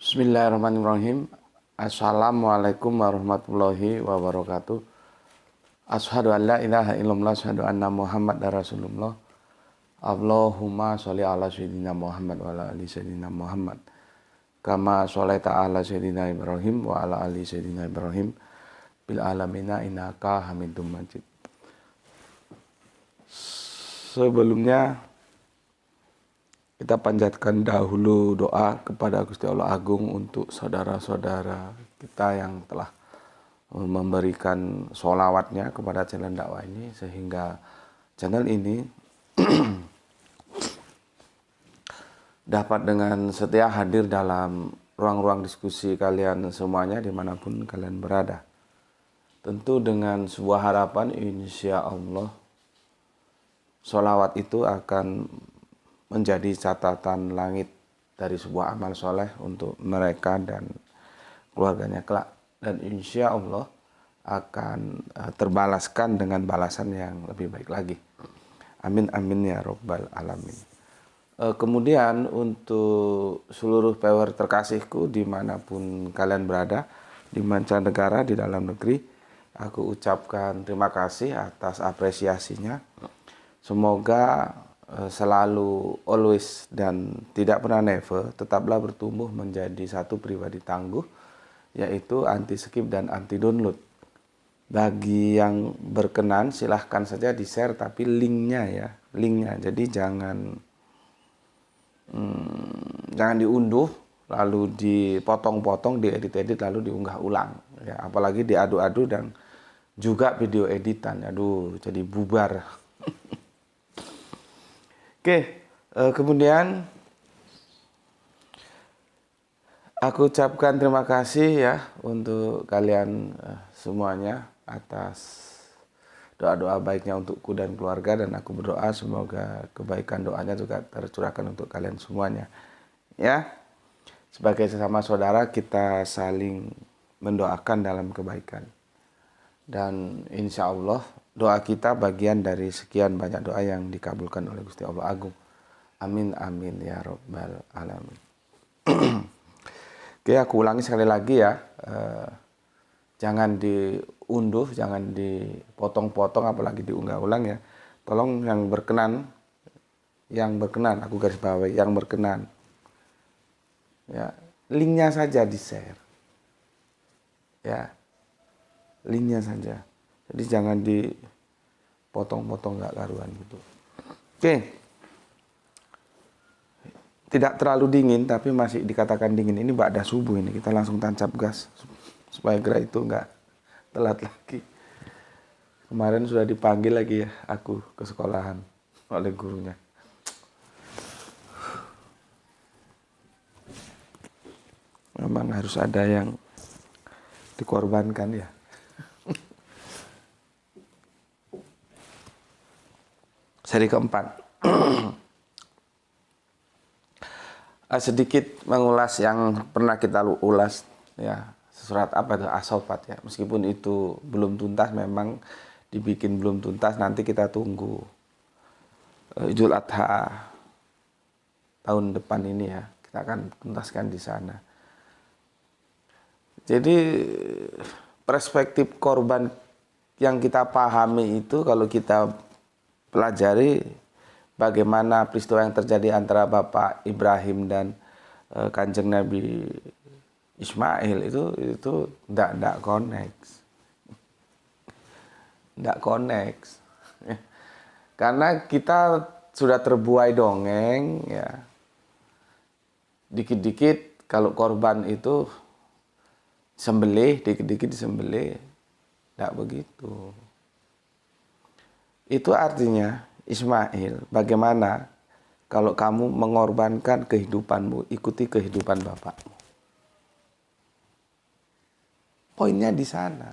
Bismillahirrahmanirrahim. Assalamualaikum warahmatullahi wabarakatuh. Asyhadu an la ilaha illallah, asyhadu anna Muhammad Rasulullah. Allahumma sholli ala sayyidina Muhammad wa ala ali sayyidina Muhammad. Kama sholaita ala sayyidina Ibrahim wa ala ali sayyidina Ibrahim bil alamina innaka Hamidum Majid. Sebelumnya kita panjatkan dahulu doa kepada Gusti Allah Agung untuk saudara-saudara kita yang telah memberikan sholawatnya kepada channel dakwah ini, sehingga channel ini dapat dengan setia hadir dalam ruang-ruang diskusi kalian semuanya dimanapun kalian berada. Tentu dengan sebuah harapan, insya Allah sholawat itu akan menjadi catatan langit dari sebuah amal soleh untuk mereka dan keluarganya kelak, dan insya Allah akan terbalaskan dengan balasan yang lebih baik lagi. Amin amin ya robbal alamin. Kemudian untuk seluruh viewer terkasihku dimanapun kalian berada, di mancanegara, di dalam negeri, aku ucapkan terima kasih atas apresiasinya. Semoga selalu, always, dan tidak pernah never, tetaplah bertumbuh menjadi satu pribadi tangguh, yaitu anti skip dan anti download. Bagi yang berkenan silahkan saja di share, tapi linknya ya, jadi jangan diunduh lalu dipotong-potong, diedit-edit lalu diunggah ulang ya, apalagi diadu-adu dan juga video editan, aduh jadi bubar. Oke, kemudian aku ucapkan terima kasih ya untuk kalian semuanya atas doa-doa baiknya untukku dan keluarga, dan aku berdoa semoga kebaikan doanya juga tercurahkan untuk kalian semuanya. Ya, sebagai sesama saudara kita saling mendoakan dalam kebaikan, dan insya Allah doa kita bagian dari sekian banyak doa yang dikabulkan oleh Gusti Allah Agung. Amin amin ya robbal alamin. Oke, aku ulangi sekali lagi ya. Jangan diunduh, jangan dipotong-potong, apalagi diunggah ulang ya. Tolong yang berkenan, aku garis bawahi, yang berkenan ya, linknya saja di share ya, linknya saja. Jadi jangan dipotong-potong, nggak karuan gitu. Oke. Tidak terlalu dingin tapi masih dikatakan dingin. Ini ba'da subuh ini. Kita langsung tancap gas supaya gerak itu nggak telat lagi. Kemarin sudah dipanggil lagi ya aku ke sekolahan oleh gurunya. Memang harus ada yang dikorbankan ya. Seri keempat. Sedikit mengulas yang pernah kita ulas ya, surat apa itu, As-Saffat ya. Meskipun itu belum tuntas, memang dibikin belum tuntas, nanti kita tunggu Idul Adha tahun depan ini ya, kita akan tuntaskan di sana. Jadi perspektif korban yang kita pahami itu, kalau kita pelajari bagaimana peristiwa yang terjadi antara Bapak Ibrahim dan Kanjeng Nabi Ismail itu tidak connect. Karena kita sudah terbuai dongeng ya. Dikit-dikit kalau korban itu sembelih, dikit-dikit disembelih. Tidak begitu. Itu artinya Ismail, bagaimana kalau kamu mengorbankan kehidupanmu, ikuti kehidupan bapakmu. Poinnya di sana.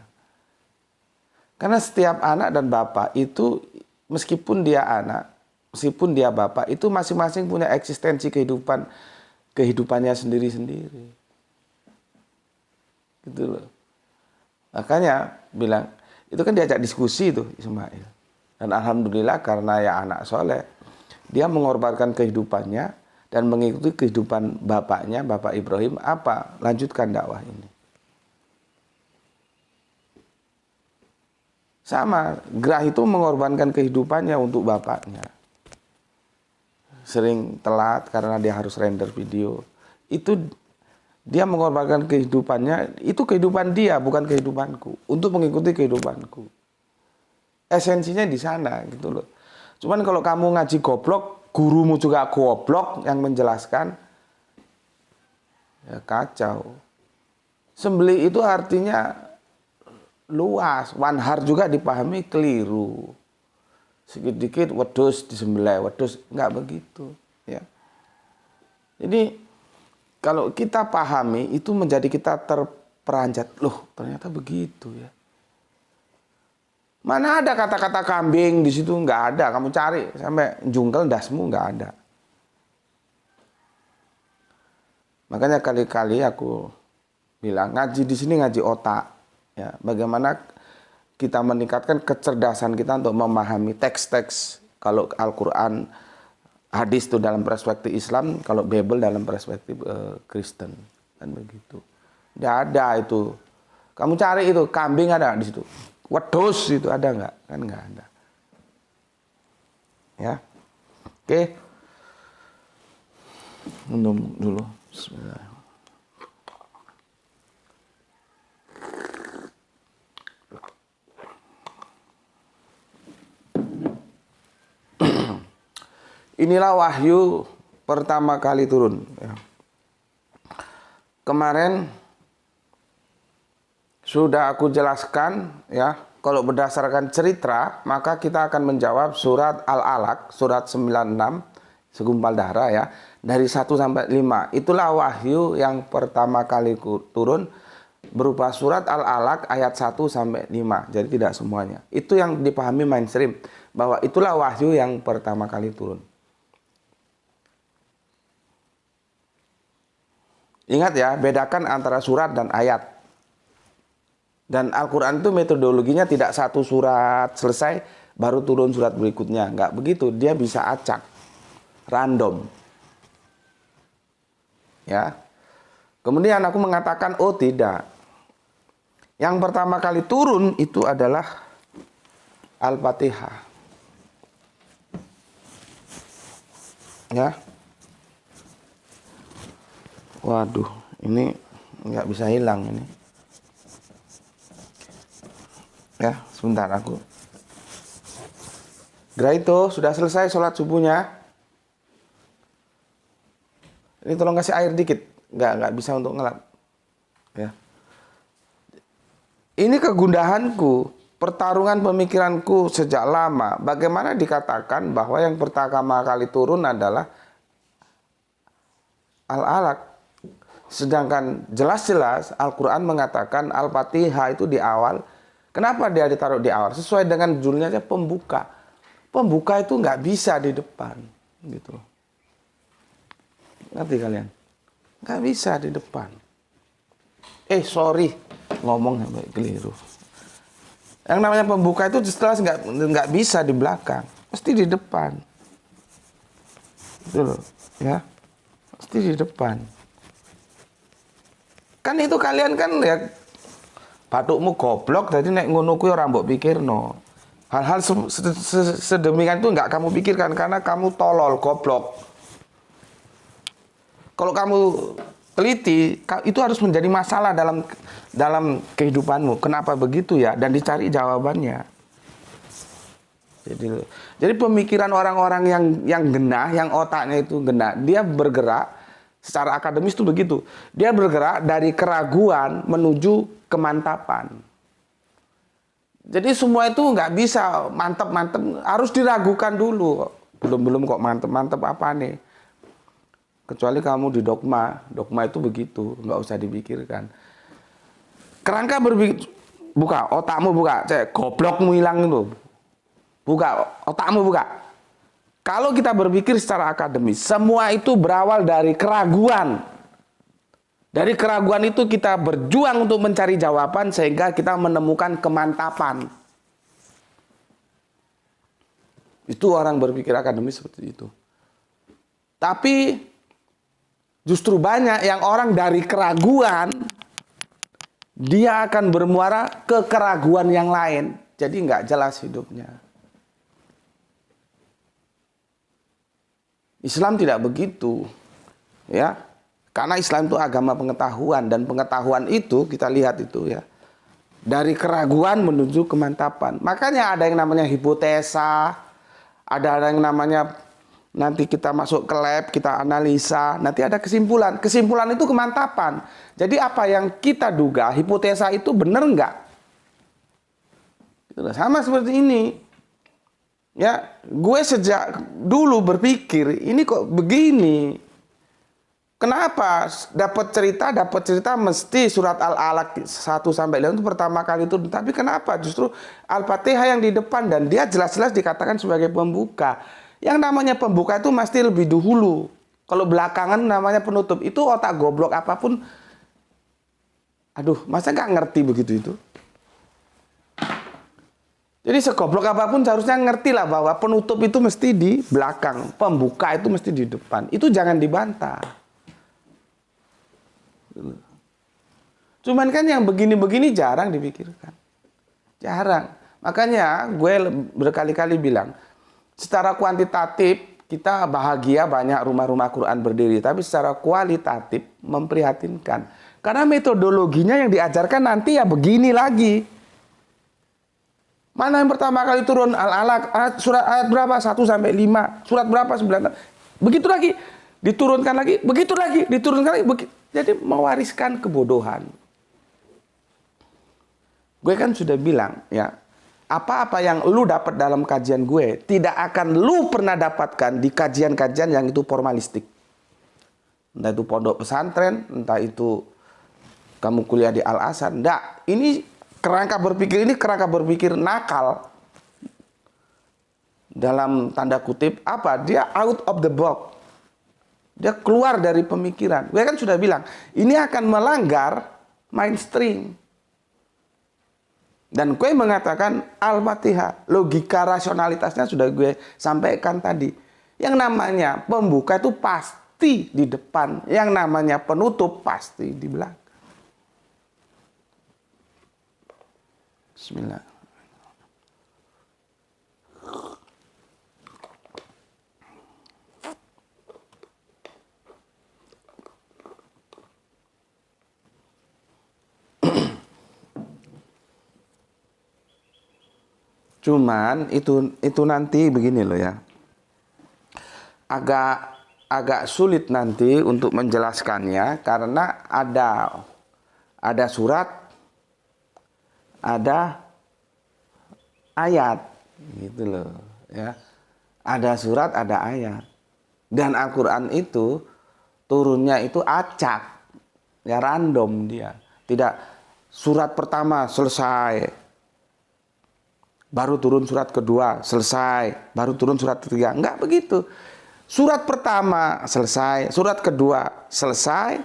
Karena setiap anak dan bapak itu, meskipun dia anak, meskipun dia bapak, itu masing-masing punya eksistensi kehidupannya sendiri-sendiri. Gitu loh. Makanya bilang, itu kan diajak diskusi tuh Ismail. Dan alhamdulillah karena ya anak soleh, dia mengorbankan kehidupannya dan mengikuti kehidupan bapaknya, Bapak Ibrahim, apa? Lanjutkan dakwah ini. Sama, Grah itu mengorbankan kehidupannya untuk bapaknya. Sering telat karena dia harus render video. Itu dia mengorbankan kehidupannya, itu kehidupan dia, bukan kehidupanku. Untuk mengikuti kehidupanku. Esensinya di sana gitu loh. Cuman kalau kamu ngaji goblok, gurumu juga goblok yang menjelaskan, ya kacau. Sembelih itu artinya luas, wanhar juga dipahami keliru. Sedikit-dikit wedus disembelih, wedus enggak begitu, ya. Jadi kalau kita pahami itu menjadi kita terperanjat, loh ternyata begitu ya. Mana ada kata-kata kambing di situ, enggak ada. Kamu cari sampai jungkel dasmu enggak ada. Makanya kali-kali aku bilang ngaji di sini ngaji otak. Ya, bagaimana kita meningkatkan kecerdasan kita untuk memahami teks-teks. Kalau Al-Quran, hadis itu dalam perspektif Islam, kalau Bible dalam perspektif Kristen, kan begitu. Tidak ada itu. Kamu cari itu kambing ada di situ, wedus itu ada nggak? Kan nggak ada. Ya, oke. Minum dulu. Bismillah. Inilah wahyu pertama kali turun. Kemarin sudah aku jelaskan ya, kalau berdasarkan cerita maka kita akan menjawab surat Al-Alaq, surat 96, segumpal darah ya, dari 1 sampai 5. Itulah wahyu yang pertama kali turun berupa surat Al-Alaq ayat 1 sampai 5. Jadi tidak semuanya. Itu yang dipahami mainstream, bahwa itulah wahyu yang pertama kali turun. Ingat ya, bedakan antara surat dan ayat. Dan Al-Quran itu metodologinya tidak satu surat selesai, baru turun surat berikutnya. Enggak begitu, dia bisa acak. Random. Ya. Kemudian aku mengatakan, oh tidak. Yang pertama kali turun itu adalah Al-Fatihah. Ya. Waduh, ini nggak bisa hilang ini. Ya, sebentar aku. Itu sudah selesai sholat subuhnya. Ini tolong kasih air dikit. Nggak bisa untuk ngelap. Ya. Ini kegundahanku, pertarungan pemikiranku sejak lama. Bagaimana dikatakan bahwa yang pertama kali turun adalah Al-Alaq. Sedangkan jelas-jelas Al-Quran mengatakan Al-Fatihah itu di awal. Kenapa dia ditaruh di awal? Sesuai dengan judulnya aja, pembuka. Pembuka itu nggak bisa di depan. Gitu. Ngerti kalian? Nggak bisa di depan. Sorry. Ngomong sampai keliru. Yang namanya pembuka itu jelas nggak bisa di belakang. Mesti di depan. Gitu loh. Ya. Mesti di depan. Kan itu kalian kan ya batukmu goblok, jadi nek ngono kuwi ora mbok pikirno. Hal-hal sedemikian itu enggak kamu pikirkan karena kamu tolol, goblok. Kalau kamu teliti, itu harus menjadi masalah dalam kehidupanmu. Kenapa begitu ya? Dan dicari jawabannya. Jadi pemikiran orang-orang yang genah, yang otaknya itu genah, dia bergerak secara akademis itu begitu. Dia bergerak dari keraguan menuju kemantapan. Jadi semua itu nggak bisa mantep-mantep, harus diragukan dulu. Belum kok mantep-mantep apa nih? Kecuali kamu di dogma itu begitu, nggak usah dipikirkan. Kerangka berpikir, buka otakmu, buka, goblokmu hilang itu. Buka otakmu, buka. Kalau kita berpikir secara akademis, semua itu berawal dari keraguan. Dari keraguan itu kita berjuang untuk mencari jawaban sehingga kita menemukan kemantapan. Itu orang berpikir akademis seperti itu. Tapi Justru banyak yang orang dari keraguan, dia akan bermuara ke keraguan yang lain. Jadi nggak jelas hidupnya. Islam tidak begitu. Ya, karena Islam itu agama pengetahuan. Dan pengetahuan itu, kita lihat itu ya, dari keraguan menuju kemantapan. Makanya ada yang namanya hipotesa, ada yang namanya nanti kita masuk ke lab, kita analisa, nanti ada kesimpulan. Kesimpulan itu kemantapan. Jadi apa yang kita duga, hipotesa itu benar enggak? Sama seperti ini. Ya, gue sejak dulu berpikir, ini kok begini. Kenapa dapat cerita mesti surat Al-Alaq 1-5 itu pertama kali itu. Tapi kenapa justru Al-Fatihah yang di depan dan dia jelas-jelas dikatakan sebagai pembuka. Yang namanya pembuka itu mesti lebih dahulu. Kalau belakangan namanya penutup. Itu otak goblok apapun. Aduh, masa nggak ngerti begitu itu? Jadi segoblok apapun seharusnya ngerti lah bahwa penutup itu mesti di belakang. Pembuka itu mesti di depan. Itu jangan dibantah. Cuman kan yang begini-begini jarang dipikirkan. Jarang. Makanya gue berkali-kali bilang, secara kuantitatif kita bahagia banyak rumah-rumah Quran berdiri. Tapi secara kualitatif memprihatinkan. Karena metodologinya yang diajarkan nanti ya begini lagi. Mana yang pertama kali turun Al-Alaq, surat ayat berapa? 1-5. Surat berapa? 9. Begitu lagi. Diturunkan lagi. Begitu lagi. Diturunkan lagi. Jadi mewariskan kebodohan. Gue kan sudah bilang ya, apa-apa yang lu dapat dalam kajian gue tidak akan lu pernah dapatkan di kajian-kajian yang itu formalistik. Entah itu pondok pesantren, entah itu kamu kuliah di Al-Azhar. Enggak, ini kerangka berpikir nakal. Dalam tanda kutip apa? Dia out of the box. Dia keluar dari pemikiran. Gue kan sudah bilang, ini akan melanggar mainstream. Dan gue mengatakan Al-Fatihah, logika rasionalitasnya sudah gue sampaikan tadi. Yang namanya pembuka itu pasti di depan, yang namanya penutup pasti di belakang. Bismillah. Cuman itu nanti begini loh ya. Agak sulit nanti untuk menjelaskannya karena ada surat, ada ayat gitu loh ya. Ada surat, ada ayat. Dan Al-Qur'an itu turunnya itu acak. Ya random dia. Tidak surat pertama selesai, baru turun surat kedua, selesai. Baru turun surat ketiga. Enggak begitu. Surat pertama selesai, surat kedua selesai,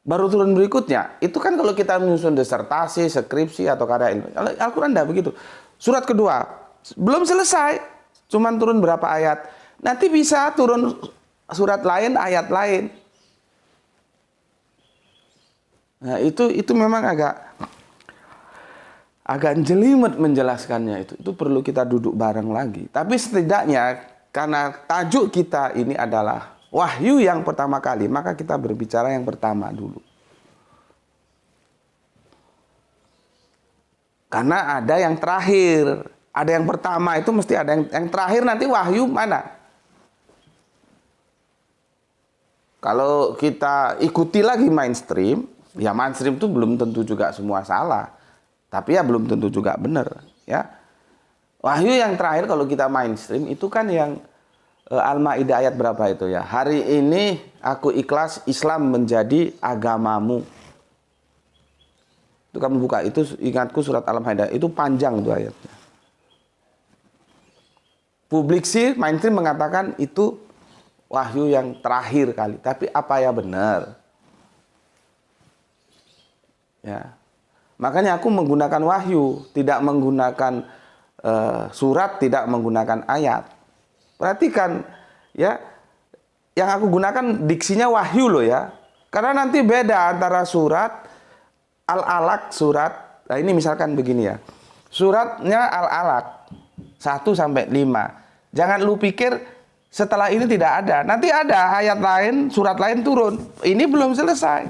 baru turun berikutnya. Itu kan kalau kita menyusun disertasi, skripsi, atau karya ilmu. Al-Quran enggak begitu. Surat kedua, belum selesai. Cuman turun berapa ayat. Nanti bisa turun surat lain, ayat lain. Nah itu memang agak jelimet menjelaskannya itu. Itu perlu kita duduk bareng lagi. Tapi setidaknya karena tajuk kita ini adalah wahyu yang pertama kali, maka kita berbicara yang pertama dulu. Karena ada yang terakhir, ada yang pertama itu mesti ada yang terakhir, nanti wahyu mana? Kalau kita ikuti lagi mainstream, ya mainstream itu belum tentu juga semua salah. Tapi ya belum tentu juga benar, ya. Wahyu yang terakhir kalau kita mainstream itu kan yang Al-Maidah ayat berapa itu ya? Hari ini aku ikhlas Islam menjadi agamamu. Itu kamu buka, itu ingatku surat Al-Maidah, itu panjang tuh ayatnya. Publik sih mainstream mengatakan itu wahyu yang terakhir kali, tapi apa ya benar? Ya. Makanya aku menggunakan wahyu, tidak menggunakan surat, tidak menggunakan ayat. Perhatikan ya, yang aku gunakan diksinya wahyu loh ya. Karena nanti beda antara surat Al-Alaq, surat, nah ini misalkan begini ya. Suratnya Al-Alaq 1 sampai 5. Jangan lu pikir setelah ini tidak ada. Nanti ada ayat lain, surat lain turun. Ini belum selesai.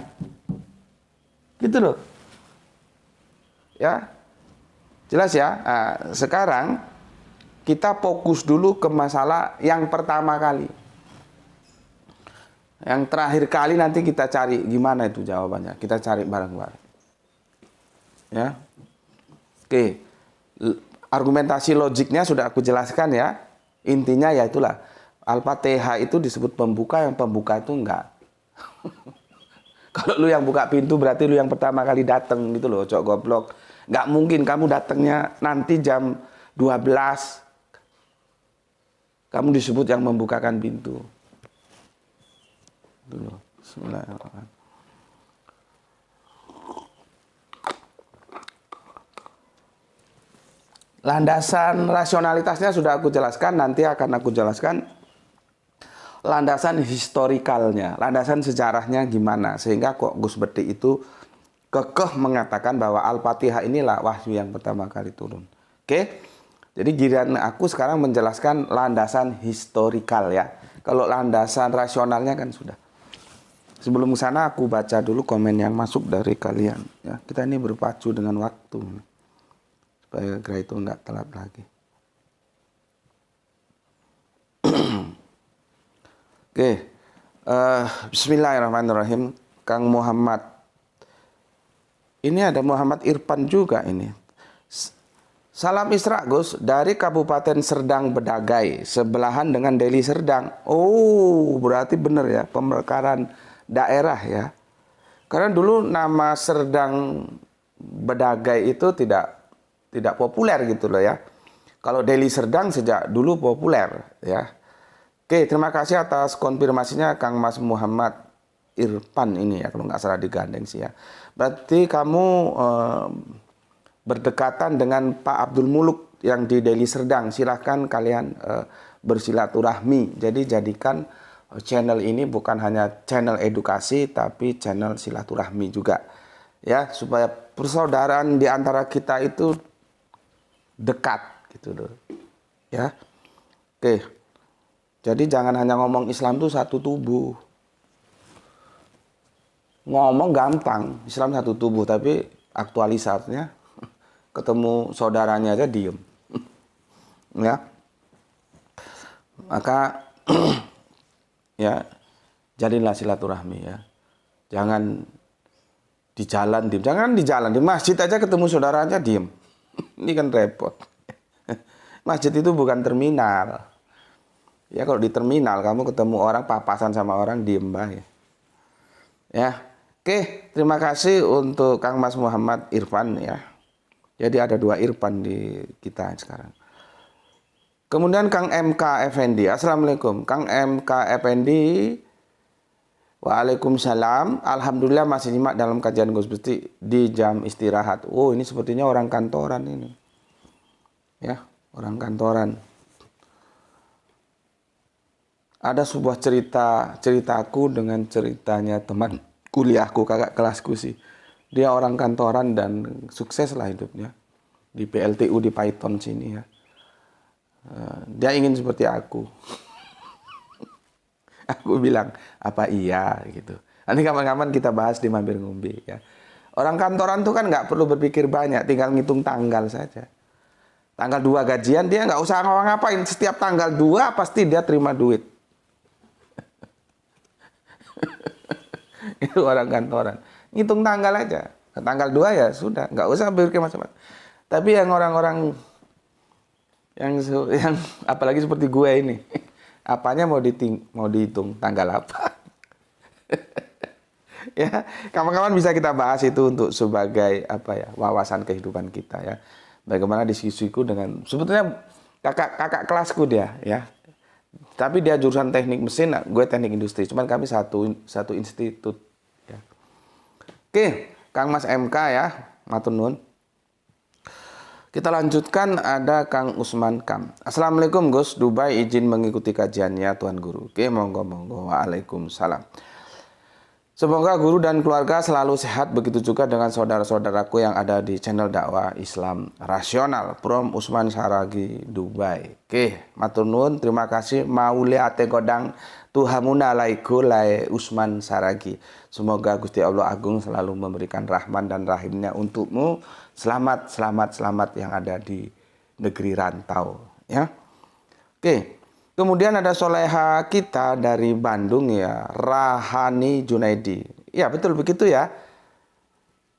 Gitu loh. Ya. Jelas ya? Nah, sekarang kita fokus dulu ke masalah yang pertama kali. Yang terakhir kali nanti kita cari gimana itu jawabannya. Kita cari bareng-bareng. Ya. Oke. Argumentasi logiknya sudah aku jelaskan ya. Intinya ya itulah. Al-Fatihah itu disebut pembuka, yang pembuka itu enggak. Kalau lu yang buka pintu berarti lu yang pertama kali datang gitu loh, cok goblok. Enggak mungkin kamu datangnya nanti jam 12. Kamu disebut yang membukakan pintu. Dulu. Bismillahirrahmanirrahim. Landasan rasionalitasnya sudah aku jelaskan, nanti akan aku jelaskan landasan historikalnya, landasan sejarahnya gimana, sehingga kok Gus Bedi itu kekeh mengatakan bahwa Al-Fatihah inilah wahyu yang pertama kali turun. Oke? Jadi giliran aku sekarang menjelaskan landasan historikal ya. Kalau landasan rasionalnya kan sudah. Sebelum ke sana aku baca dulu komen yang masuk dari kalian ya. Kita ini berpacu dengan waktu supaya kira itu nggak telat lagi. Oke, Bismillahirrahmanirrahim. Kang Muhammad, ini ada Muhammad Irfan juga ini. Salam Isra Gus, dari Kabupaten Serdang Bedagai, sebelahan dengan Deli Serdang. Oh, berarti benar ya, pemekaran daerah ya. Karena dulu nama Serdang Bedagai itu tidak populer gitu loh ya. Kalau Deli Serdang sejak dulu populer ya. Oke, terima kasih atas konfirmasinya Kang Mas Muhammad Irfan ini ya, kalau nggak salah digandeng sih ya. Berarti kamu berdekatan dengan Pak Abdul Muluk yang di Deli Serdang. Silahkan kalian bersilaturahmi. Jadi jadikan channel ini bukan hanya channel edukasi, tapi channel silaturahmi juga. Ya, supaya persaudaraan di antara kita itu dekat gitu loh. Ya. Oke. Jadi jangan hanya ngomong Islam itu satu tubuh. Ngomong gampang, Islam satu tubuh, tapi aktualisasinya ketemu saudaranya aja diem. Ya. Maka ya jadilah silaturahmi ya. Jangan di jalan diem, jangan di jalan, di masjid aja ketemu saudaranya diem. Ini kan repot. Masjid itu bukan terminal. Ya kalau di terminal kamu ketemu orang papasan sama orang diem bae. Ya. Oke, terima kasih untuk Kang Mas Muhammad Irfan ya. Jadi ada 2 Irfan di kita sekarang. Kemudian Kang MK Effendi. Assalamualaikum. Kang MK Effendi. Waalaikumsalam. Alhamdulillah masih nyimak dalam kajian Gus Bedi di jam istirahat. Oh, ini sepertinya orang kantoran ini. Ya, orang kantoran. Ada sebuah ceritaku dengan ceritanya teman kuliahku, kakak kelasku sih. Dia orang kantoran dan sukses lah hidupnya. Di PLTU di Python sini ya. Dia ingin seperti aku. Aku bilang, apa iya gitu. Nanti kapan-kapan kita bahas di Mampir Ngombe ya. Orang kantoran tuh kan nggak perlu berpikir banyak, tinggal ngitung tanggal saja. Tanggal 2 gajian dia nggak usah ngapa-ngapain. Setiap tanggal 2 pasti dia terima duit. Itu orang kantoran. Ngitung tanggal aja. Tanggal 2 ya sudah, nggak usah berpikir macam-macam. Tapi yang orang-orang yang apalagi seperti gue ini, apanya mau dihitung tanggal apa? Ya, kawan-kawan bisa kita bahas itu untuk sebagai apa ya, wawasan kehidupan kita ya. Bagaimana diskusiku dengan sebetulnya kakak kelasku dia ya. Tapi dia jurusan teknik mesin, gue teknik industri. Cuman kami satu institut ya. Oke, Kang Mas MK ya, matur nuwun. Kita lanjutkan, ada Kang Usman Kam. Assalamualaikum Gus, Dubai izin mengikuti kajiannya Tuan Guru. Oke, monggo. Waalaikumsalam. Semoga guru dan keluarga selalu sehat, begitu juga dengan saudara-saudaraku yang ada di channel dakwah Islam Rasional. From Usman Saragi, Dubai. Oke, matur nuwun, terima kasih. Maule ate godang tuhamuna laiku lai Usman Saragi. Semoga Gusti Allah Agung selalu memberikan rahman dan rahimnya untukmu. Selamat yang ada di negeri rantau. Ya, oke. Kemudian ada soleha kita dari Bandung ya, Rahani Junaidi. Ya betul begitu ya.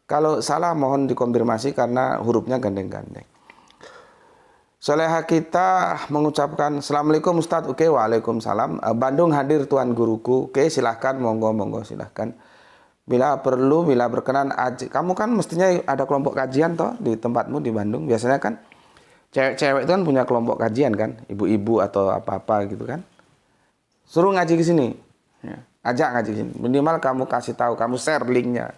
Kalau salah mohon dikonfirmasi karena hurufnya gandeng-gandeng. Soleha kita mengucapkan Assalamualaikum Ustadz. Oke, waalaikumsalam. Bandung hadir Tuan Guruku. Oke, silahkan, monggo silahkan. Bila perlu, bila berkenan, kamu kan mestinya ada kelompok kajian toh di tempatmu di Bandung. Biasanya kan cewek-cewek itu kan punya kelompok kajian kan, ibu-ibu atau apa-apa gitu kan. Suruh ngaji ke sini, ya. Ajak ngaji ke sini. Minimal kamu kasih tahu, kamu share linknya.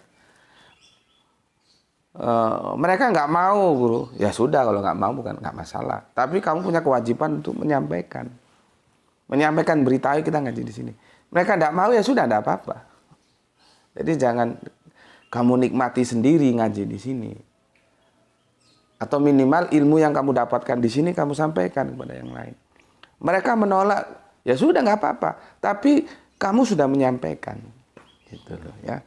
Mereka nggak mau, guru. Ya sudah, kalau nggak mau bukan nggak masalah. Tapi kamu punya kewajiban untuk menyampaikan berita, kita ngaji di sini. Mereka nggak mau, ya sudah, nggak apa-apa. Jadi jangan kamu nikmati sendiri ngaji di sini. Atau minimal ilmu yang kamu dapatkan di sini kamu sampaikan kepada yang lain. Mereka menolak, ya sudah nggak apa-apa. Tapi kamu sudah menyampaikan, gitu loh ya.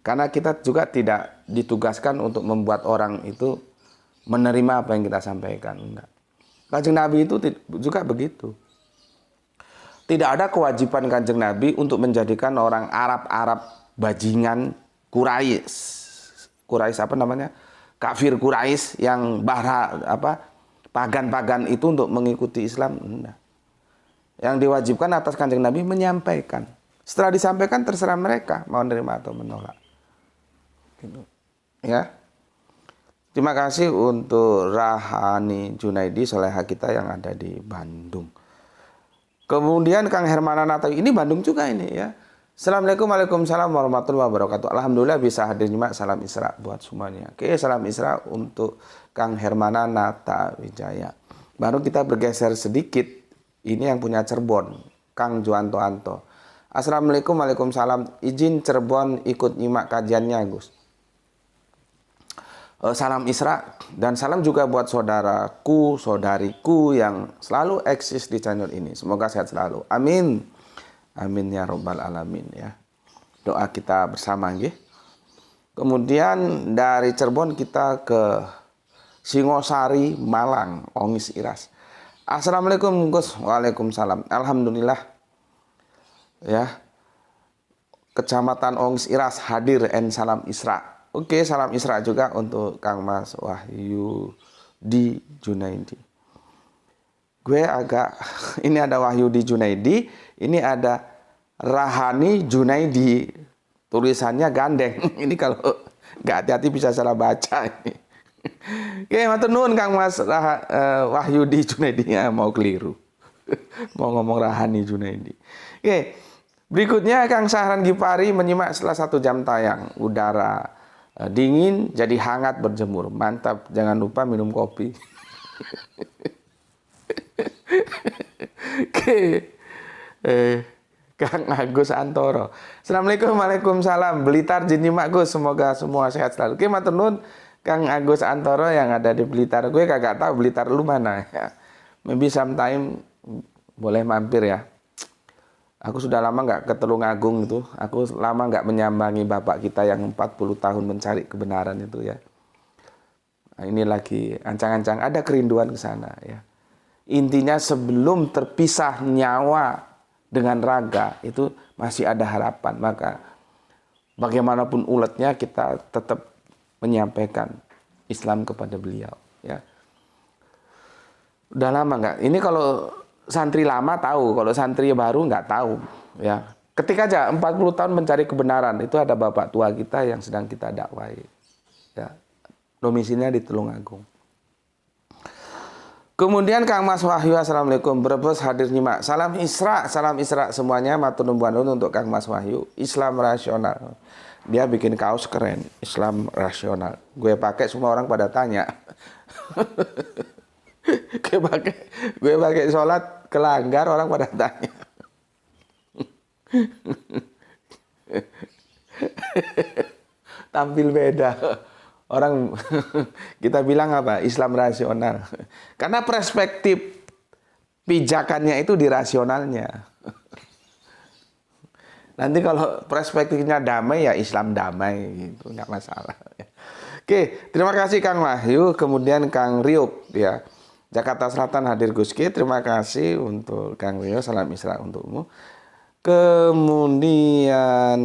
Karena kita juga tidak ditugaskan untuk membuat orang itu menerima apa yang kita sampaikan. Enggak. Kanjeng Nabi itu juga begitu. Tidak ada kewajiban Kanjeng Nabi untuk menjadikan orang Arab bajingan Quraisy apa namanya? Kafir Quraisy yang pagan-pagan itu untuk mengikuti Islam. Enggak. Yang diwajibkan atas Kanjeng Nabi menyampaikan. Setelah disampaikan terserah mereka mau menerima atau menolak. Gitu. Ya. Terima kasih untuk Rahani Junaidi, soleha kita yang ada di Bandung. Kemudian Kang Hermana Natawi, ini Bandung juga ini ya. Assalamualaikum Waalaikumsalam warahmatullahi wabarakatuh. Alhamdulillah bisa hadir nyimak, salam Isra buat semuanya. Oke, salam Isra untuk Kang Hermana Nata Wijaya. Baru kita bergeser sedikit, ini yang punya Cirebon, Kang Juanto Anto. Assalamualaikum Waalaikumsalam, izin Cirebon ikut nyimak kajiannya Gus. Salam Isra dan salam juga buat saudaraku, saudariku yang selalu eksis di channel ini. Semoga sehat selalu. Amin. Amin ya robbal alamin ya. Doa kita bersama nggih. Kemudian dari Cirebon kita ke Singosari, Malang, Ongis Iras. Assalamualaikum Gus. Waalaikumsalam. Alhamdulillah. Ya. Kecamatan Ongis Iras hadir and salam Isra. Oke, salam Isra juga untuk Kang Mas Wahyudi Junaidi. Gue agak ini ada Wahyudi Junaidi, ini ada Rahani Junaidi. Tulisannya gandeng. Ini kalau nggak hati-hati bisa salah baca ini. Oke, matur nuwun Kang Mas Wahyudi Junaidi, ya, mau keliru. Mau ngomong Rahani Junaidi. Oke, berikutnya Kang Sahran Gipari menyimak setelah 1 jam tayang. Udara dingin jadi hangat berjemur. Mantap, jangan lupa minum kopi. Oke. Kang Agus Antoro. Assalamualaikum, waalaikumsalam. Blitar jinyimak Gus, semoga semua sehat selalu. Oke, matur nuwun Kang Agus Antoro yang ada di Blitar. Gue kagak tahu Blitar lu mana ya. Maybe sometime boleh mampir ya. Aku sudah lama nggak ke Tulungagung itu. Aku lama nggak menyambangi bapak kita yang 40 tahun mencari kebenaran itu ya. Nah, ini lagi ancang-ancang ada kerinduan ke sana ya. Intinya sebelum terpisah nyawa dengan raga itu masih ada harapan. Maka bagaimanapun uletnya kita tetap menyampaikan Islam kepada beliau ya. Udah lama nggak? Ini kalau santri lama tahu, kalau santri baru nggak tahu ya. Ketika aja 40 tahun mencari kebenaran, itu ada bapak tua kita yang sedang kita dakwai ya. Domisilinya di Tulungagung. Kemudian Kang Mas Wahyu, Assalamualaikum. Brebes hadir nyimak. Salam Isra semuanya. Matur nuwun untuk Kang Mas Wahyu. Islam rasional. Dia bikin kaos keren. Islam rasional. Gue pakai, semua orang pada tanya. gue pakai sholat kelanggar, orang pada tanya. Tampil beda. Orang kita bilang apa? Islam rasional. Karena perspektif pijakannya itu di rasionalnya. Nanti kalau perspektifnya damai, ya Islam damai gitu, nggak masalah. Oke, terima kasih Kang Wahyu. Kemudian Kang Riuk ya, Jakarta Selatan hadir Guski. Terima kasih untuk Kang Rio. Salam Isra untukmu. Kemudian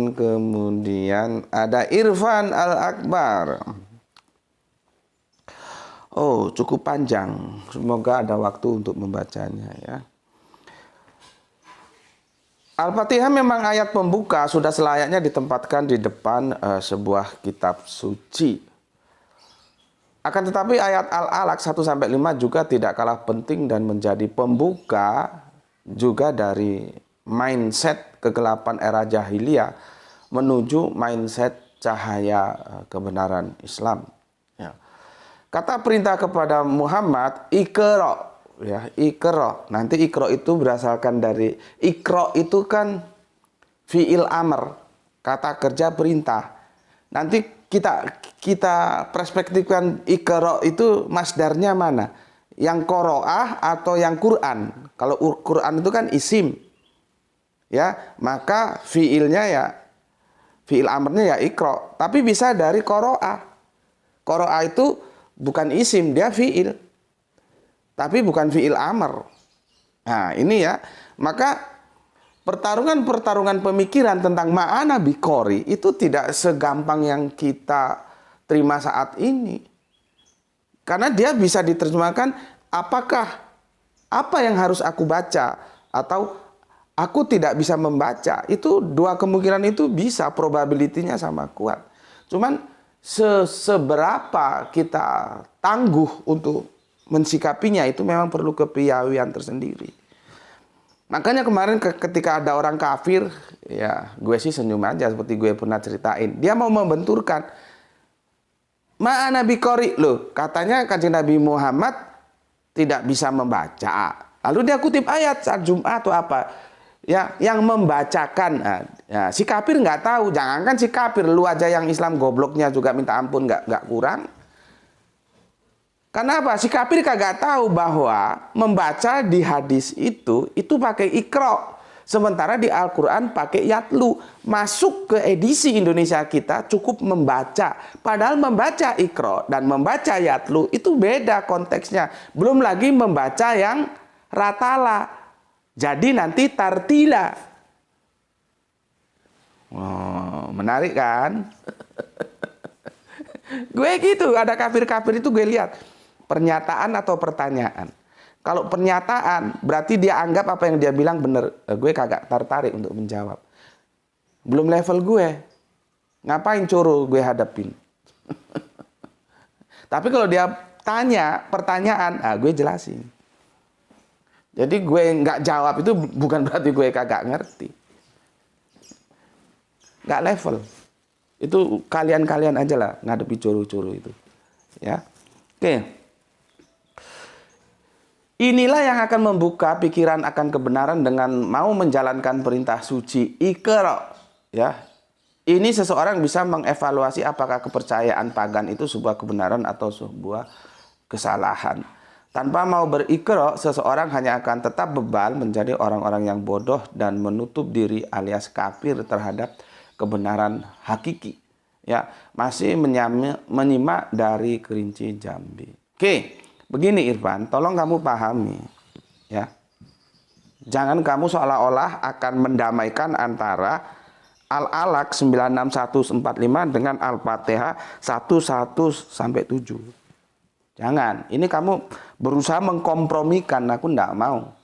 ada Irfan Al-Akbar. Oh, cukup panjang. Semoga ada waktu untuk membacanya ya. Al-Fatihah memang ayat pembuka, sudah selayaknya ditempatkan di depan sebuah kitab suci. Akan tetapi ayat Al-Alaq 1-5 juga tidak kalah penting dan menjadi pembuka juga dari mindset kegelapan era jahiliyah menuju mindset cahaya kebenaran Islam. Ya. Kata perintah kepada Muhammad, Iqra, ya, Iqra. Nanti Iqra itu berasalkan dari Iqra itu kan fi'il amr, kata kerja perintah. Nanti kita perspektifkan Iqra itu masdarnya mana? Yang qoro'ah atau yang Quran? Kalau Quran itu kan isim. Ya, maka fi'ilnya ya fi'il amrnya ya Iqra, tapi bisa dari qoro'ah. Qoro'ah itu bukan isim, dia fi'il. Tapi bukan fi'il amr. Nah, ini ya. Maka pertarungan pemikiran tentang ma'ana biqori itu tidak segampang yang kita terima saat ini. Karena dia bisa diterjemahkan apa yang harus aku baca atau aku tidak bisa membaca. Itu dua kemungkinan itu bisa, probability-nya sama kuat. Cuman seberapa kita tangguh untuk mensikapinya itu memang perlu kepiawaian tersendiri. Makanya kemarin ketika ada orang kafir, ya gue sih senyum aja seperti gue pernah ceritain. Dia mau membenturkan ma'ana biqori loh, katanya Kanjeng Nabi Muhammad tidak bisa membaca. Lalu dia kutip ayat saat Jumat atau apa? Ya, yang membacakan. Ya, si kafir nggak tahu. Jangankan si kafir, lu aja yang Islam gobloknya juga minta ampun nggak kurang. Kenapa? Si kafir kagak tahu bahwa membaca di hadis itu pakai Iqra. Sementara di Al-Quran pakai yatlu. Masuk ke edisi Indonesia kita cukup membaca. Padahal membaca Iqra dan membaca yatlu itu beda konteksnya. Belum lagi membaca yang ratala. Jadi nanti tartila. Oh, menarik kan? Gue gitu, ada kafir-kafir itu gue lihat. Pernyataan atau pertanyaan. Kalau pernyataan, berarti dia anggap apa yang dia bilang benar. Gue kagak tertarik untuk menjawab. Belum level gue. Ngapain curu gue hadapin? Tapi kalau dia tanya pertanyaan, gue jelasin. Jadi gue nggak jawab itu bukan berarti gue kagak ngerti. Nggak level. Itu kalian-kalian aja lah ngadepi curu-curu itu. Ya. Oke. Inilah yang akan membuka pikiran akan kebenaran dengan mau menjalankan perintah suci Iqra. Ya. Ini seseorang bisa mengevaluasi apakah kepercayaan pagan itu sebuah kebenaran atau sebuah kesalahan. Tanpa mau beriqra, seseorang hanya akan tetap bebal menjadi orang-orang yang bodoh dan menutup diri alias kafir terhadap kebenaran hakiki. Ya, masih menyimak dari kerinci Jambi. Oke, begini Irfan, tolong kamu pahami. Ya, jangan kamu seolah-olah akan mendamaikan antara Al-Alaq 96145 dengan Al-Fatihah 11-7. Jangan, ini kamu berusaha mengkompromikan, aku enggak mau.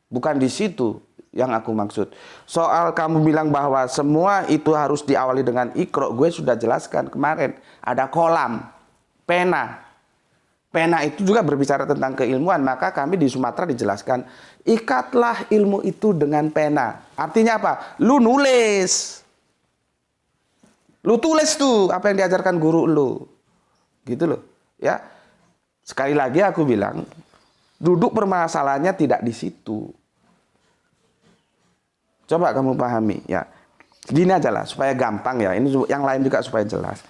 Bukan di situ yang aku maksud. Soal kamu bilang bahwa semua itu harus diawali dengan Iqra, gue sudah jelaskan kemarin. Ada kolam, pena. Pena itu juga berbicara tentang keilmuan, maka kami di Sumatera dijelaskan, ikatlah ilmu itu dengan pena. Artinya apa? Lu nulis. Lu tulis tuh apa yang diajarkan guru lu. Gitu loh. Ya. Sekali lagi aku bilang, duduk permasalahannya tidak di situ. Coba kamu pahami ya. Gini aja lah supaya gampang ya. Ini yang lain juga supaya jelas.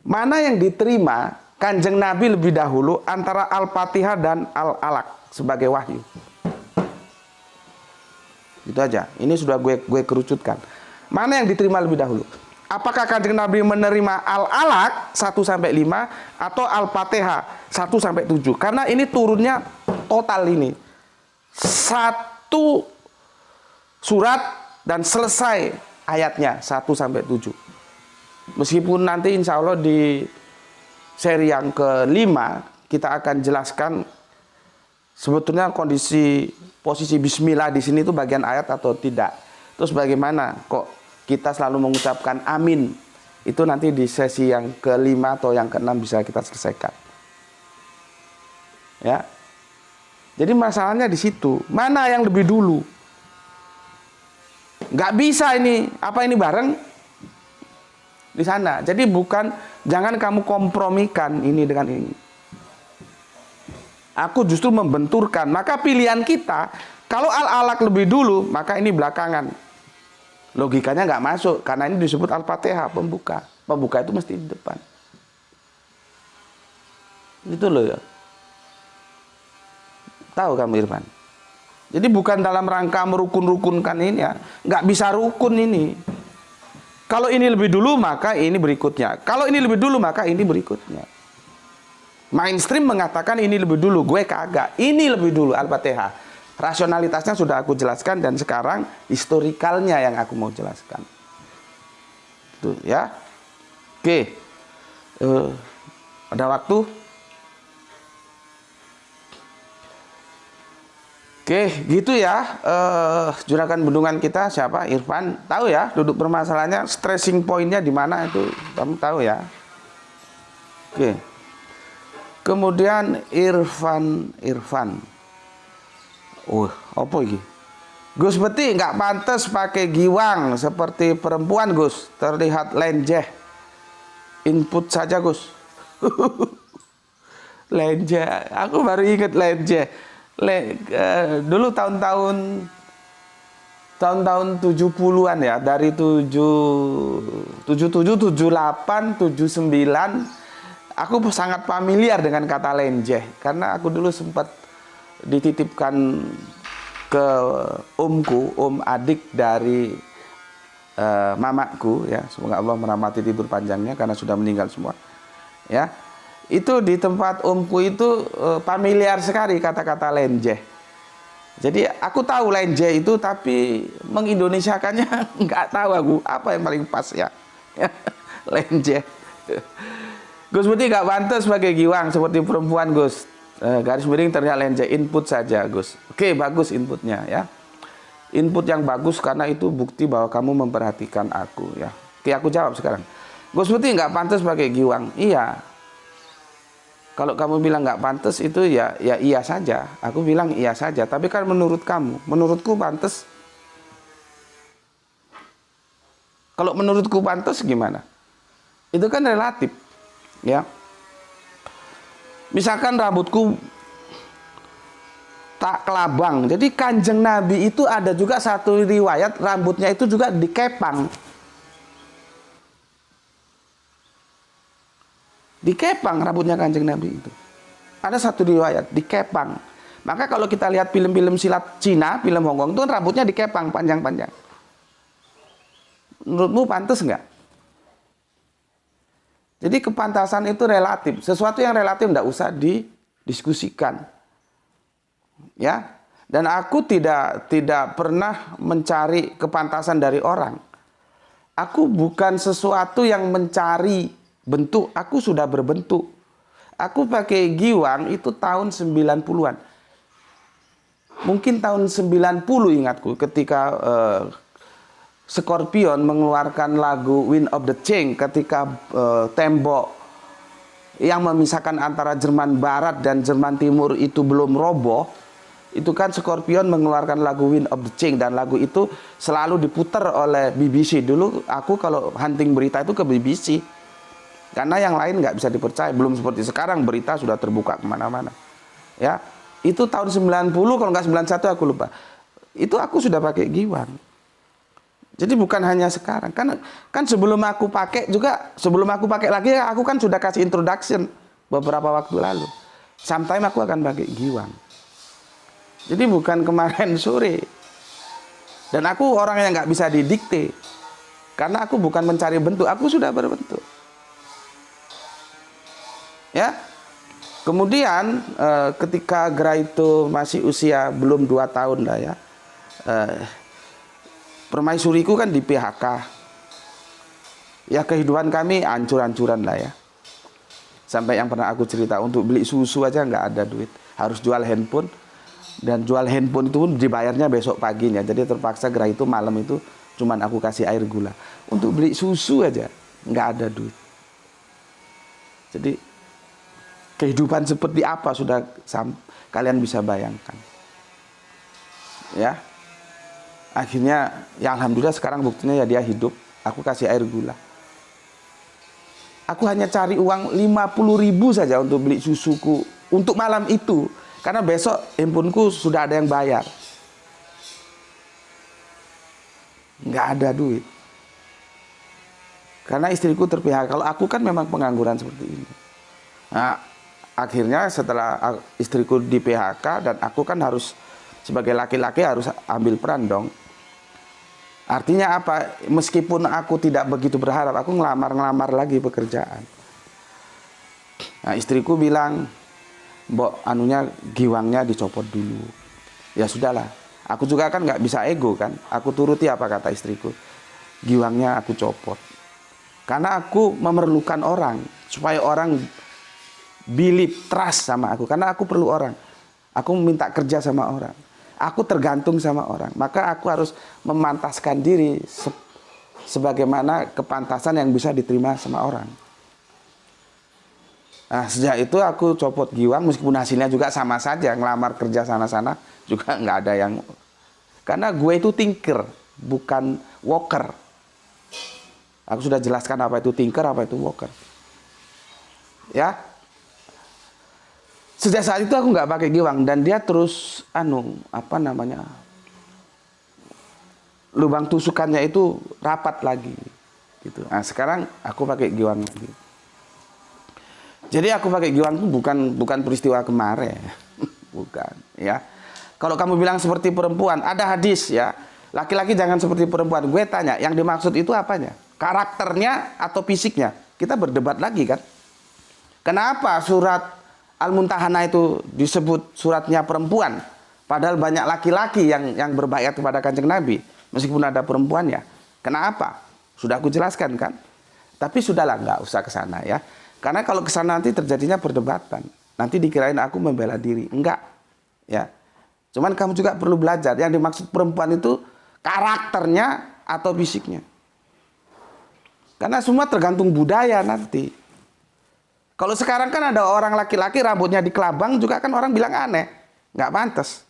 Mana yang diterima Kanjeng Nabi lebih dahulu antara Al-Fatihah dan Al-Alaq sebagai wahyu. Itu aja. Ini sudah gue kerucutkan. Mana yang diterima lebih dahulu? Apakah Kanjeng Nabi menerima Al-Alaq 1 sampai 5 atau Al-Fatihah 1 sampai 7? Karena ini turunnya total ini. Satu surat dan selesai ayatnya 1 sampai 7. Meskipun nanti insya Allah di seri yang kelima kita akan jelaskan sebetulnya posisi bismillah di sini itu bagian ayat atau tidak. Terus bagaimana kok kita selalu mengucapkan amin. Itu nanti di sesi yang kelima atau yang keenam bisa kita selesaikan. Ya. Jadi masalahnya di situ. Mana yang lebih dulu? Nggak bisa ini. Apa ini bareng? Di sana. Jadi jangan kamu kompromikan ini dengan ini. Aku justru membenturkan. Maka pilihan kita, kalau Al-Alaq lebih dulu, maka ini belakangan. Logikanya nggak masuk, karena ini disebut Al-Fatihah, pembuka. Pembuka itu mesti di depan. Itu loh ya. Tahu kamu Irfan? Jadi bukan dalam rangka merukun-rukunkan ini ya. Nggak bisa rukun ini. Kalau ini lebih dulu, maka ini berikutnya. Kalau ini lebih dulu, maka ini berikutnya. Mainstream mengatakan ini lebih dulu. Gue kagak. Ini lebih dulu Al-Fatihah. Rasionalitasnya sudah aku jelaskan. Dan sekarang historikalnya yang aku mau jelaskan. Itu ya. Oke. Ada waktu? Oke, gitu ya. Juragan bendungan kita siapa? Irfan. Tahu ya, duduk permasalahannya, stressing pointnya di mana itu kamu tahu ya. Oke. Kemudian Irfan. Apa ini? Gus Beti nggak pantas pakai giwang seperti perempuan Gus. Terlihat lenjeh. Input saja Gus. Lenjeh. Aku baru ingat lenjeh. Dulu tahun-tahun 70-an ya, dari 77, 78, 79 aku sangat familiar dengan kata lenjeh karena aku dulu sempat dititipkan ke om adik dari mamaku ya, semoga Allah merahmati tidur panjangnya karena sudah meninggal semua ya. Itu di tempat omku itu familiar sekali kata-kata lenjeh. Jadi aku tahu lenjeh itu, tapi mengindonesiakannya nggak tahu aku apa yang paling pas ya. Lenjeh. Gus Beti nggak pantas sebagai giwang seperti perempuan Gus. Garis miring terlihat lenjeh. Input saja Gus. Oke, bagus inputnya ya. Input yang bagus karena itu bukti bahwa kamu memperhatikan aku ya. Oke, aku jawab sekarang. Gus Beti nggak pantas sebagai giwang. Iya. Kalau kamu bilang nggak pantas itu ya iya saja. Aku bilang iya saja. Tapi kan menurut kamu, menurutku pantas. Kalau menurutku pantas gimana? Itu kan relatif, ya. Misalkan rambutku tak kelabang. Jadi Kanjeng Nabi itu ada juga satu riwayat rambutnya itu juga dikepang. Dikepang rambutnya Kanjeng Nabi itu. Ada satu riwayat, dikepang. Maka kalau kita lihat film-film silat Cina, film Hongkong itu rambutnya dikepang panjang-panjang. Menurutmu pantas nggak? Jadi kepantasan itu relatif. Sesuatu yang relatif nggak usah didiskusikan. Ya. Dan aku tidak pernah mencari kepantasan dari orang. Aku bukan sesuatu yang mencari bentuk, aku sudah berbentuk. Aku pakai giwang itu tahun 90-an. Mungkin tahun 90 ingatku ketika Scorpion mengeluarkan lagu Wind of the Change ketika tembok yang memisahkan antara Jerman Barat dan Jerman Timur itu belum roboh, itu kan Scorpion mengeluarkan lagu Wind of the Change, dan lagu itu selalu diputar oleh BBC. Dulu aku kalau hunting berita itu ke BBC, karena yang lain nggak bisa dipercaya, belum seperti sekarang berita sudah terbuka kemana-mana. Ya, itu tahun 90 kalau nggak 91 aku lupa. Itu aku sudah pakai Giwang. Jadi bukan hanya sekarang, kan sebelum aku pakai juga, sebelum aku pakai lagi, aku kan sudah kasih introduction beberapa waktu lalu. Sometime aku akan pakai Giwang. Jadi bukan kemarin sore. Dan aku orang yang nggak bisa didikte, karena aku bukan mencari bentuk, aku sudah berbentuk. Ya, kemudian ketika Gra itu masih usia belum 2 tahun lah ya. Permaisuriku kan di PHK. Ya kehidupan kami ancur-ancuran lah ya. Sampai yang pernah aku cerita, untuk beli susu aja nggak ada duit. Harus jual handphone. Dan jual handphone itu pun dibayarnya besok paginya. Jadi terpaksa Gra itu malam itu cuman aku kasih air gula. Untuk beli susu aja nggak ada duit. Jadi kehidupan seperti apa sudah kalian bisa bayangkan. Ya. Akhirnya ya alhamdulillah sekarang buktinya ya dia hidup. Aku kasih air gula. Aku hanya cari uang 50.000 saja untuk beli susuku untuk malam itu. Karena besok handphoneku sudah ada yang bayar. Nggak ada duit. Karena istriku ter-PHK. Kalau aku kan memang pengangguran seperti ini. Nah, akhirnya setelah istriku di PHK dan aku kan harus sebagai laki-laki harus ambil peran dong. Artinya apa? Meskipun aku tidak begitu berharap, aku ngelamar lagi pekerjaan. Nah, istriku bilang, "Mbok, anunya Giwangnya dicopot dulu." Ya sudahlah. Aku juga kan nggak bisa ego kan. Aku turuti apa kata istriku. Giwangnya aku copot. Karena aku memerlukan orang, supaya orang believe, trust sama aku. Karena aku perlu orang. Aku minta kerja sama orang. Aku tergantung sama orang, maka aku harus memantaskan diri sebagaimana kepantasan yang bisa diterima sama orang. Nah, sejak itu aku copot Giwang, meskipun hasilnya juga sama saja, ngelamar kerja sana-sana juga nggak ada yang. Karena gue itu thinker, bukan worker. Aku sudah jelaskan apa itu thinker, apa itu worker. Ya. Sejak saat itu aku nggak pakai Giwang, dan dia terus lubang tusukannya itu rapat lagi gitu. Nah, sekarang aku pakai Giwang lagi. Jadi aku pakai Giwang itu bukan peristiwa kemarin. Bukan, ya. Kalau kamu bilang seperti perempuan, ada hadis ya, laki-laki jangan seperti perempuan. Gue tanya, yang dimaksud itu apanya? Karakternya atau fisiknya? Kita berdebat lagi kan. Kenapa surat Al-Muntahanah itu disebut suratnya perempuan, padahal banyak laki-laki yang berbaiat kepada Kanjeng Nabi, meskipun ada perempuannya. Kenapa? Sudah aku jelaskan kan. Tapi sudahlah, nggak usah ke sana ya. Karena kalau ke sana nanti terjadinya perdebatan. Nanti dikirain aku membela diri. Enggak. Ya. Cuman kamu juga perlu belajar. Yang dimaksud perempuan itu karakternya atau fisiknya. Karena semua tergantung budaya nanti. Kalau sekarang kan ada orang laki-laki rambutnya dikelabang juga kan orang bilang aneh. Nggak pantas.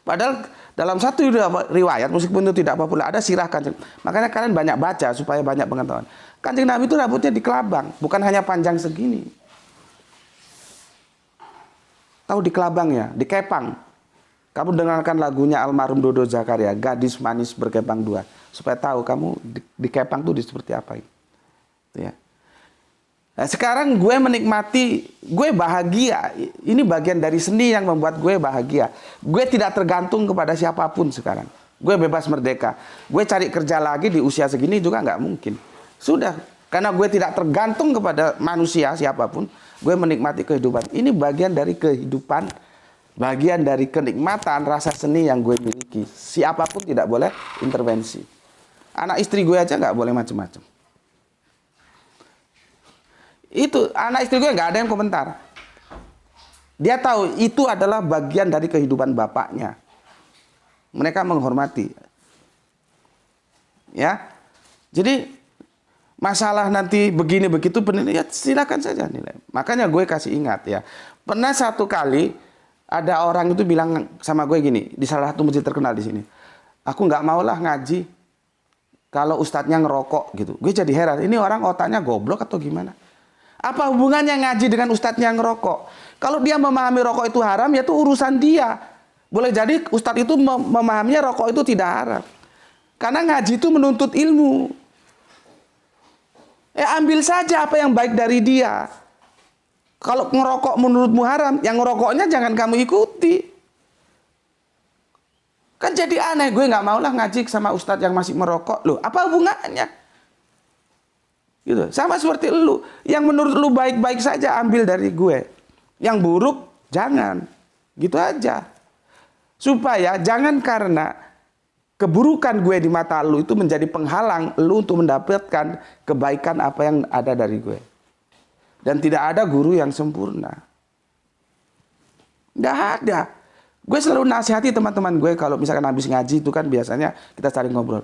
Padahal dalam satu riwayat, meskipun itu tidak populer, ada sirah Kanjeng. Makanya kalian banyak baca supaya banyak pengetahuan. Kanjeng Nabi itu rambutnya dikelabang, bukan hanya panjang segini. Tahu dikelabangnya, dikepang. Kamu dengarkan lagunya almarhum Dodo Zakaria, Gadis Manis Berkepang Dua, supaya tahu kamu dikepang itu seperti apa. Ya. Nah, sekarang gue menikmati, gue bahagia. Ini bagian dari seni yang membuat gue bahagia. Gue tidak tergantung kepada siapapun sekarang. Gue bebas merdeka. Gue cari kerja lagi di usia segini juga nggak mungkin. Sudah, karena gue tidak tergantung kepada manusia siapapun. Gue menikmati kehidupan. Ini bagian dari kehidupan, bagian dari kenikmatan rasa seni yang gue miliki. Siapapun tidak boleh intervensi. Anak istri gue aja nggak boleh macam-macam. Itu anak istri gue nggak ada yang komentar. Dia tahu itu adalah bagian dari kehidupan bapaknya. Mereka menghormati. Ya. Jadi masalah nanti begini begitu penilaian, ya silakan saja nilai. Makanya gue kasih ingat ya. Pernah satu kali ada orang itu bilang sama gue gini di salah satu masjid terkenal di sini. Aku nggak maulah ngaji kalau ustadznya ngerokok gitu. Gue jadi heran, ini orang otaknya goblok atau gimana? Apa hubungannya ngaji dengan ustadznya ngerokok? Kalau dia memahami rokok itu haram, ya itu urusan dia. Boleh jadi ustadz itu memahaminya rokok itu tidak haram. Karena ngaji itu menuntut ilmu. Ambil saja apa yang baik dari dia. Kalau ngerokok menurutmu haram, yang ngerokoknya jangan kamu ikuti. Kan jadi aneh, gue nggak maulah ngaji sama ustadz yang masih merokok. Loh, apa hubungannya? Gitu. Sama seperti lu. Yang menurut lu baik-baik saja ambil dari gue. Yang buruk jangan. Gitu aja. Supaya jangan karena keburukan gue di mata lu itu menjadi penghalang lu untuk mendapatkan kebaikan apa yang ada dari gue. Dan tidak ada guru yang sempurna. Nggak ada. Gue selalu nasihati teman-teman gue kalau misalkan habis ngaji itu kan biasanya kita saling ngobrol.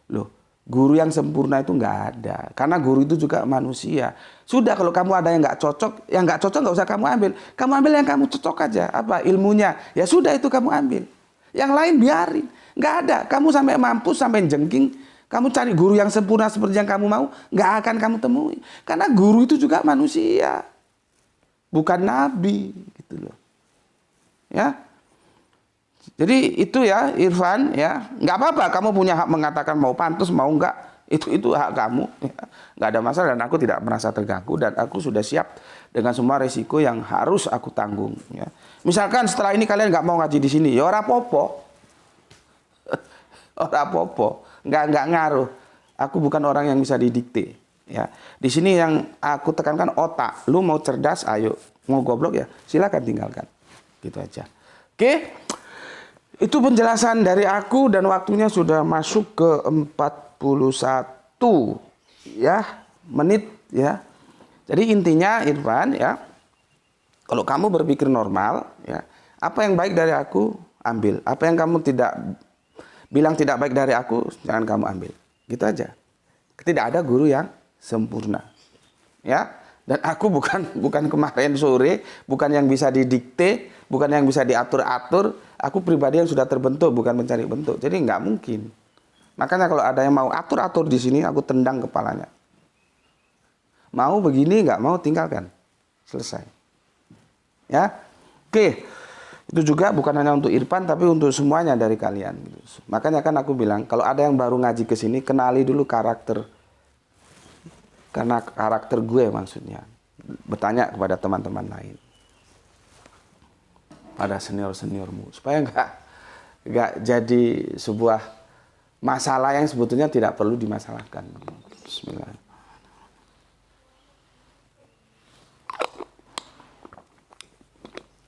Loh, guru yang sempurna itu nggak ada. Karena guru itu juga manusia. Sudah kalau kamu ada yang nggak cocok nggak usah kamu ambil. Kamu ambil yang kamu cocok aja. Apa ilmunya? Ya sudah itu kamu ambil. Yang lain biarin. Nggak ada. Kamu sampai mampus, sampai jengking. Kamu cari guru yang sempurna seperti yang kamu mau. Nggak akan kamu temui. Karena guru itu juga manusia. Bukan nabi. Gitu loh. Ya. Jadi itu ya Irfan ya. Nggak apa-apa. Kamu punya hak mengatakan mau pantas, mau nggak. Itu hak kamu. Ya. Nggak ada masalah dan aku tidak merasa terganggu. Dan aku sudah siap dengan semua resiko yang harus aku tanggung. Ya. Misalkan setelah ini kalian nggak mau ngaji di sini. Ya ora popo. Ora popo. Nggak ngaruh. Aku bukan orang yang bisa didikte. Ya, di sini yang aku tekankan otak. Lu mau cerdas, ayo. Mau goblok ya, silakan tinggalkan. Gitu aja. Oke, itu penjelasan dari aku dan waktunya sudah masuk ke 41 ya menit ya. Jadi intinya Irfan ya, kalau kamu berpikir normal ya, apa yang baik dari aku ambil. Apa yang kamu bilang tidak baik dari aku, jangan kamu ambil. Gitu aja. Tidak ada guru yang sempurna. Ya. Dan aku bukan kemarin sore, bukan yang bisa didikte, bukan yang bisa diatur-atur. Aku pribadi yang sudah terbentuk, bukan mencari bentuk. Jadi nggak mungkin. Makanya kalau ada yang mau atur-atur di sini, aku tendang kepalanya. Mau begini, nggak mau tinggalkan. Selesai. Ya. Oke. Itu juga bukan hanya untuk Irfan, tapi untuk semuanya dari kalian. Makanya kan aku bilang, kalau ada yang baru ngaji ke sini, kenali dulu karakter. Karena karakter gue maksudnya. Bertanya kepada teman-teman lain. Pada senior-seniormu. Supaya nggak jadi sebuah masalah yang sebetulnya tidak perlu dimasalahkan. Bismillah.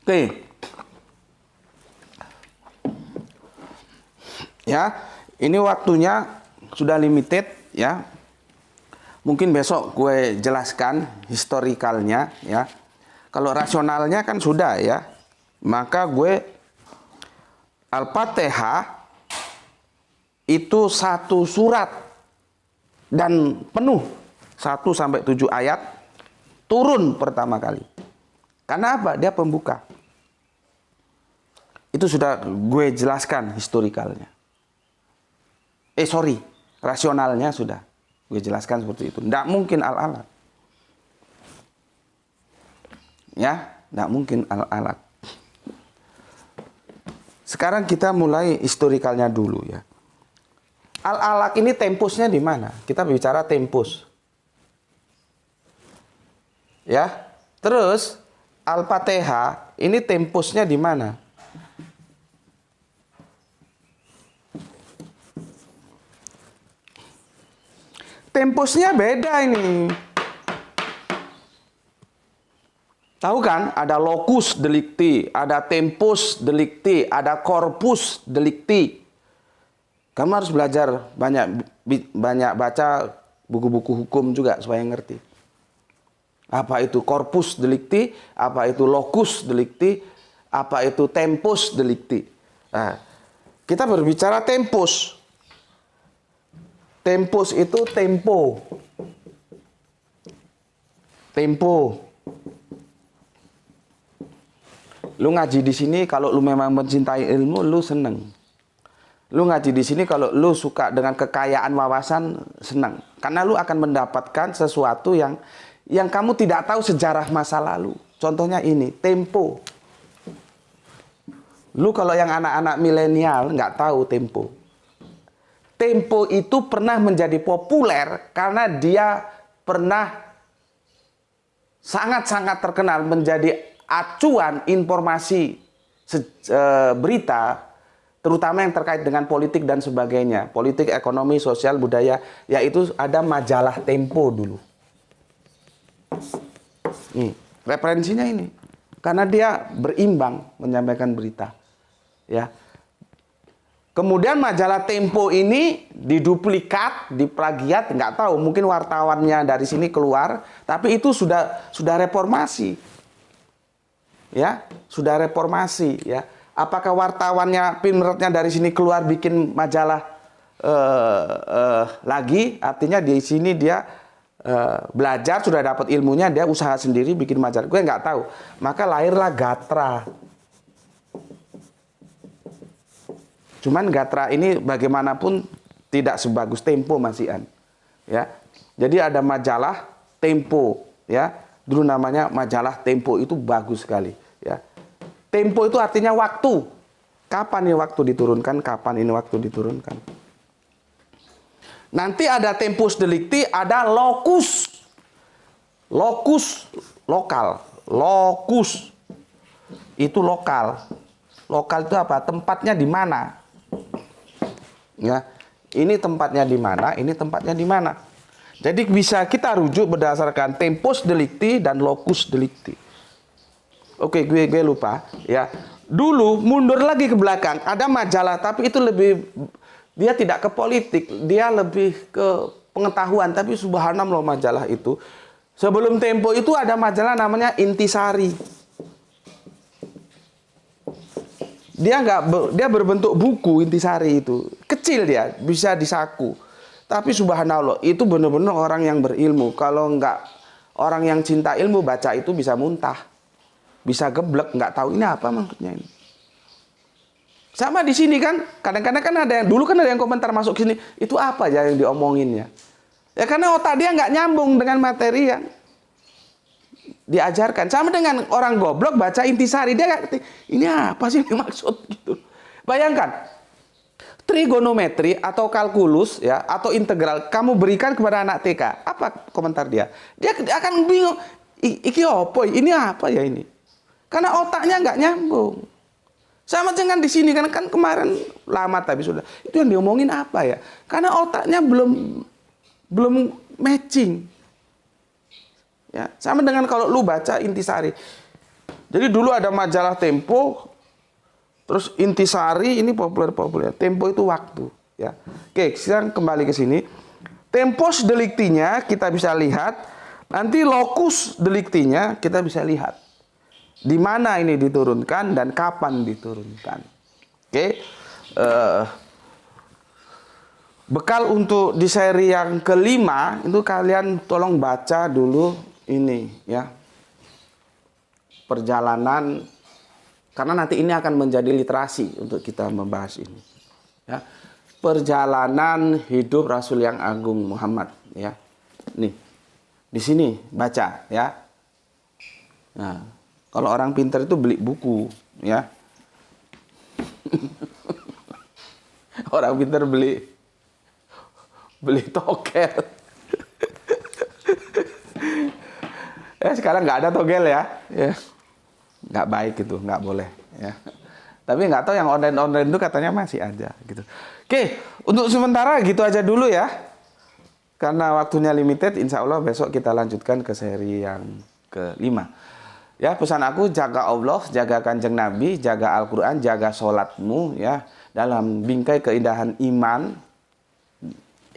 Oke. Ya, ini waktunya sudah limited ya. Mungkin besok gue jelaskan historikalnya ya. Kalau rasionalnya kan sudah ya. Maka gue Al-Fatihah itu satu surat dan penuh 1-7 ayat turun pertama kali. Karena apa? Dia pembuka. Itu sudah gue jelaskan historikalnya. Rasionalnya sudah gue jelaskan seperti itu. Tidak mungkin al-alat. Ya, tidak mungkin al-alat. Sekarang kita mulai historikalnya dulu ya. Al-alaq ini tempusnya di mana? Kita bicara tempus. Ya. Terus Al-Fatihah ini tempusnya di mana? Tempusnya beda ini. Tahu kan? Ada locus delicti, ada tempus delicti, ada corpus delicti. Kamu harus belajar banyak baca buku-buku hukum juga supaya ngerti. Apa itu corpus delicti, apa itu locus delicti, apa itu tempus delicti. Nah, kita berbicara tempus. Tempus itu tempo. Tempo. Lu ngaji di sini kalau lu memang mencintai ilmu, lu seneng. Lu ngaji di sini kalau lu suka dengan kekayaan wawasan, senang. Karena lu akan mendapatkan sesuatu yang kamu tidak tahu sejarah masa lalu. Contohnya ini, tempo. Lu kalau yang anak-anak milenial nggak tahu tempo. Tempo itu pernah menjadi populer karena dia pernah sangat-sangat terkenal menjadi acuan informasi berita, terutama yang terkait dengan politik dan sebagainya. Politik, ekonomi, sosial, budaya, yaitu ada majalah Tempo dulu. Nih, referensinya ini. Karena dia berimbang menyampaikan berita. Ya. Kemudian majalah Tempo ini diduplikat, diplagiat, nggak tahu, mungkin wartawannya dari sini keluar, tapi itu sudah reformasi. Ya, sudah reformasi, ya. Apakah wartawannya, penerbitnya dari sini keluar bikin majalah lagi? Artinya di sini dia belajar, sudah dapat ilmunya, dia usaha sendiri bikin majalah. Gue nggak tahu. Maka lahirlah Gatra. Cuman Gatra ini bagaimanapun tidak sebagus Tempo masihan. Ya. Jadi ada majalah Tempo, ya. Dulu namanya majalah Tempo, itu bagus sekali, ya. Tempo itu artinya waktu. Kapan ini waktu diturunkan, kapan ini waktu diturunkan. Nanti ada tempus delicti, ada locus. Locus, lokal. Locus itu lokal. Lokal itu apa? Tempatnya di mana? Ya, ini tempatnya di mana? Ini tempatnya di mana? Jadi bisa kita rujuk berdasarkan tempus delicti dan locus delicti. Oke, gue lupa. Ya, dulu mundur lagi ke belakang ada majalah, tapi itu lebih, dia tidak ke politik, dia lebih ke pengetahuan. Tapi subhanallah majalah itu. Sebelum Tempo itu ada majalah namanya Intisari. Dia berbentuk buku, Intisari itu. Kecil dia, bisa disaku. Tapi subhanallah, itu benar-benar orang yang berilmu. Kalau enggak orang yang cinta ilmu baca itu bisa muntah. Bisa geblek, nggak tahu ini apa maksudnya ini. Sama di sini kan, kadang-kadang kan ada yang, dulu kan ada yang komentar masuk sini, itu apa ya yang diomonginnya. Ya karena otak dia nggak nyambung dengan materi yang diajarkan. Sama dengan orang goblok baca Intisari, dia nggak ngerti ini apa sih yang maksud gitu. Bayangkan trigonometri atau kalkulus, ya, atau integral kamu berikan kepada anak TK, apa komentar dia? Dia akan bingung, iki opo, ini apa ya ini? Karena otaknya nggak nyambung. Sama dengan di sini kan kemarin lama tapi sudah. Itu yang diomongin apa ya? Karena otaknya belum matching. Ya, sama dengan kalau lu baca Intisari. Jadi dulu ada majalah Tempo, terus Intisari ini populer. Tempo itu waktu, ya. Oke, sekarang kembali ke sini. Tempus delictinya kita bisa lihat, nanti locus delictinya kita bisa lihat. Di mana ini diturunkan dan kapan diturunkan. Oke. Bekal untuk di seri yang kelima itu kalian tolong baca dulu ini, ya. Perjalanan, karena nanti ini akan menjadi literasi untuk kita membahas ini. Ya. Perjalanan hidup Rasul yang Agung Muhammad, ya. Nih. Di sini baca, ya. Nah, kalau orang pintar itu beli buku, ya. Orang pintar beli togel. Sekarang nggak ada togel, ya. Nggak baik itu, nggak boleh, ya. Tapi nggak tahu yang online itu katanya masih ada, gitu. Oke, untuk sementara gitu aja dulu, ya. Karena waktunya limited, insya Allah besok kita lanjutkan ke seri yang kelima. Ya, pesan aku, jaga Allah, jaga Kanjeng Nabi, jaga Al-Quran, jaga sholatmu, ya. Dalam bingkai keindahan iman,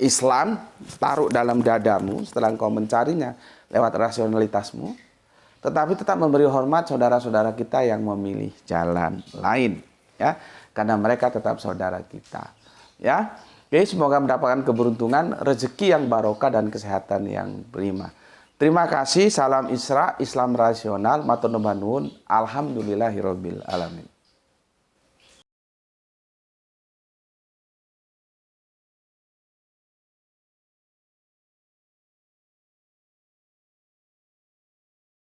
Islam, taruh dalam dadamu setelah engkau mencarinya lewat rasionalitasmu. Tetapi tetap memberi hormat saudara-saudara kita yang memilih jalan lain, ya. Karena mereka tetap saudara kita, ya. Oke, semoga mendapatkan keberuntungan, rezeki yang barokah dan kesehatan yang prima. Terima kasih, salam Isra, Islam rasional, matur nuwun, alhamdulillahirabbil alamin.